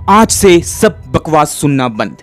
आज से सब बकवास सुनना बंद।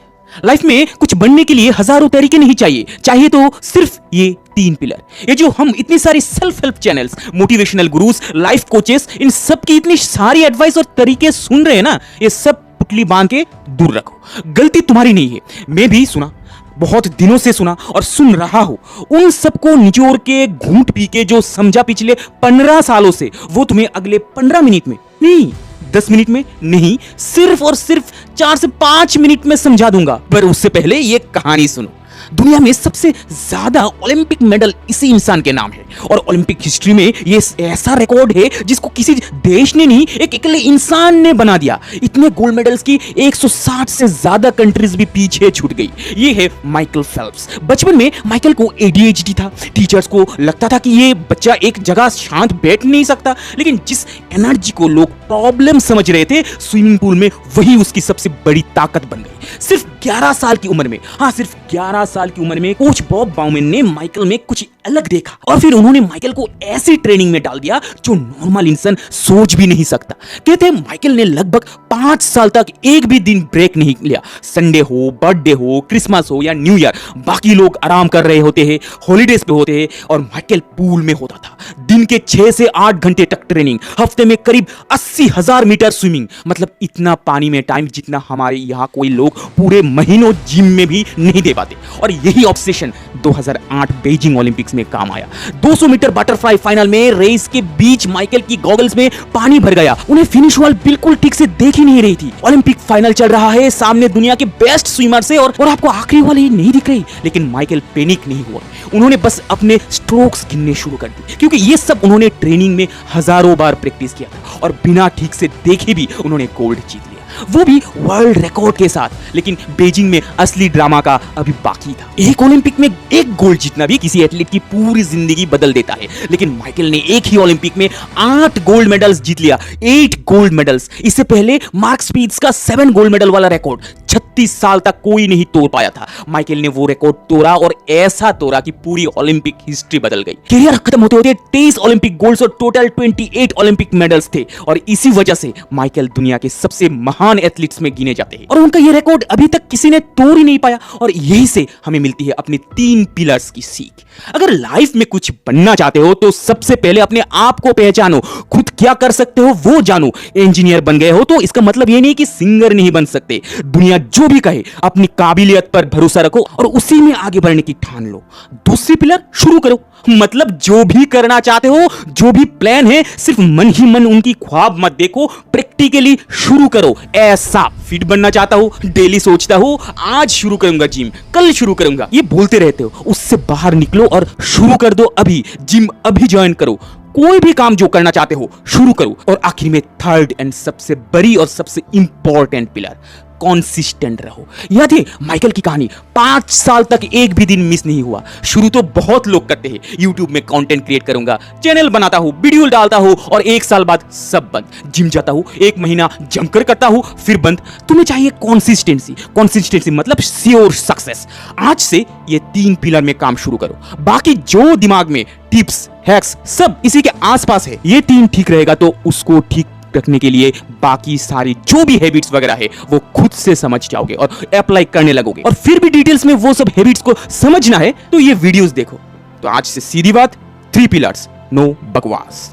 लाइफ में कुछ बनने के लिए हजारों तरीके नहीं चाहिए तो सिर्फ ये 3 पिलर। ये जो हम इतनी सारी self help channels, motivational gurus, life coaches, इन सब की इतनी सारी एडवाइस और तरीके सुन रहे हैं ना, ये सब पुतली बांध के दूर रखो। गलती तुम्हारी नहीं है, मैं भी सुना, बहुत दिनों से सुना और सुन रहा हूं। उन सबको निचोड़ के घूंट पी के जो समझा पिछले 15 सालों से, वो तुम्हें अगले 15 मिनट में नहीं, 10 मिनट में नहीं, सिर्फ और सिर्फ 4 से 5 मिनट में समझा दूंगा। पर उससे पहले ये कहानी सुनो। दुनिया में सबसे ज्यादा ओलंपिक मेडल इसी इंसान के नाम है और ओलंपिक हिस्ट्री में ये ऐसा रिकॉर्ड है जिसको किसी देश ने नहीं, एक अकेले इंसान ने बना दिया। इतने गोल्ड मेडल्स की 160 से ज्यादा कंट्रीज भी पीछे छूट गई। ये है माइकल फेल्प्स। बचपन में माइकल को ADHD था। टीचर्स को लगता था कि ये बच्चा एक जगह शांत बैठ नहीं सकता, लेकिन जिस एनर्जी को लोग प्रॉब्लम समझ रहे थे स्विमिंग पूल में, वही उसकी सबसे बड़ी ताकत बन गई। सिर्फ 11 साल की उम्र में, हाँ सिर्फ 11 साल की उम्र में कोच बॉब बाउमैन ने माइकल में कुछ अलग देखा और फिर उन्होंने माइकल को ऐसी ट्रेनिंग में डाल दिया जो नॉर्मल इंसान सोच भी नहीं सकता। कहते हैं माइकल ने लगभग 5 साल तक एक भी दिन ब्रेक नहीं लिया। संडे हो, बर्थडे हो, क्रिसमस हो या न्यू ईयर, बाकी लोग आराम कर रहे होते हैं, हॉलीडेज पे होते हैं और माइकल पूल में होता था। दिन के 6 से 8 घंटे तक ट्रेनिंग, हफ्ते में करीब 80,000 मीटर स्विमिंग, मतलब इतना पानी में टाइम जितना हमारे यहाँ कोई लोग पूरे महीनों जिम में भी नहीं दे पाते। और यही ऑब्सेशन 2008 बीजिंग ओलंपिक्स में काम आया। 200 मीटर बटरफ्लाई फाइनल में रेस के बीच माइकल की गॉगल्स में पानी भर गया। उन्हें फिनिश वाल बिल्कुल ठीक से देख ही नहीं रही थी। ओलंपिक फाइनल चल रहा है, सामने दुनिया के बेस्ट स्विमर से और आपको आखिरी वाली नहीं दिख रही, लेकिन माइकल पैनिक नहीं हुआ। उन्होंने बस अपने स्ट्रोक्स गिनने शुरू कर दिए, क्योंकि ये सब उन्होंने ट्रेनिंग में हजारों बार प्रैक्टिस किया था और बिना ठीक से देखे भी उन्होंने गोल्ड जीत लिया, वो भी वर्ल्ड रिकॉर्ड के साथ। लेकिन बीजिंग में असली ड्रामा का अभी बाकी था। एक ओलंपिक में एक गोल्ड जीतना भी किसी एथलीट की पूरी जिंदगी बदल देता है, लेकिन माइकल ने एक ही ओलंपिक में 8 गोल्ड मेडल्स जीत लिया। 8 गोल्ड मेडल्स। इससे पहले मार्क स्पीड्स का 7 गोल्ड मेडल वाला रिकॉर्ड 36 साल तक कोई नहीं तोड़ पाया था। माइकल ने वो रिकॉर्ड तोड़ा और ऐसा तोड़ा कि पूरी ओलंपिक हिस्ट्री बदल गई। करियर खत्म होते होते 23 ओलंपिक गोल्ड्स और टोटल 28 ओलंपिक मेडल्स थे और इसी वजह से माइकल दुनिया के सबसे महान एथलीट्स में गिने जाते हैं और उनका ये रिकॉर्ड अभी तक किसी ने तोड़ ही नहीं पाया। और यही से हमें मिलती है अपने 3 पिलर्स की सीख। अगर लाइफ में कुछ बनना चाहते हो तो सबसे पहले अपने आप को पहचानो, खुद क्या कर सकते हो वो जानो। इंजीनियर बन गए हो तो इसका मतलब ये नहीं कि सिंगर नहीं बन सकते। दुनिया जो भी कहे अपनी काबिलियत पर भरोसा रखो और उसी में आगे बढ़ने की ठान लो। दूसरी पिलर, शुरू करो। मतलब जो भी करना चाहते हो, जो भी प्लान है, सिर्फ मन ही मन उनकी ख्वाब मत देखो, प्रैक्टिकली शुरू करो। ऐसा फिट बनना चाहता हो, डेली सोचता हो आज शुरू करूंगा जिम, कल शुरू करूंगा, ये बोलते रहते हो, उससे बाहर निकलो और शुरू कर दो। अभी जिम अभी ज्वाइन करो। कोई भी काम जो करना चाहते हो शुरू करो। और आखिर में थर्ड एंड सबसे बड़ी और सबसे इंपॉर्टेंट पिलर, कॉन्सिस्टेंट रहो। याद है माइकल की कहानी, 5 साल तक एक भी दिन मिस नहीं हुआ। शुरू तो बहुत लोग करते हैं, यूट्यूब में कंटेंट क्रिएट करूंगा, चैनल बनाता हूं, वीडियो डालता हूं और 1 साल बाद सब बंद। जिम जाता हूं, 1 महीना जमकर करता हूं, फिर बंद। तुम्हें चाहिए कॉन्सिस्टेंसी। कॉन्सिस्टेंसी मतलब श्योर सक्सेस। आज से ये 3 पिलर में काम शुरू करो। बाकी जो दिमाग में टिप्स, हैक्स सब इसी के आसपास है, ये 3 ठीक रहेगा तो उसको ठीक रखने के लिए बाकी सारी जो भी हैबिट्स वगैरह है वो खुद से समझ जाओगे और अप्लाई करने लगोगे। और फिर भी डिटेल्स में वो सब हैबिट्स को समझना है तो ये वीडियोस देखो। तो आज से सीधी बात, 3 पिलर्स, नो बकवास।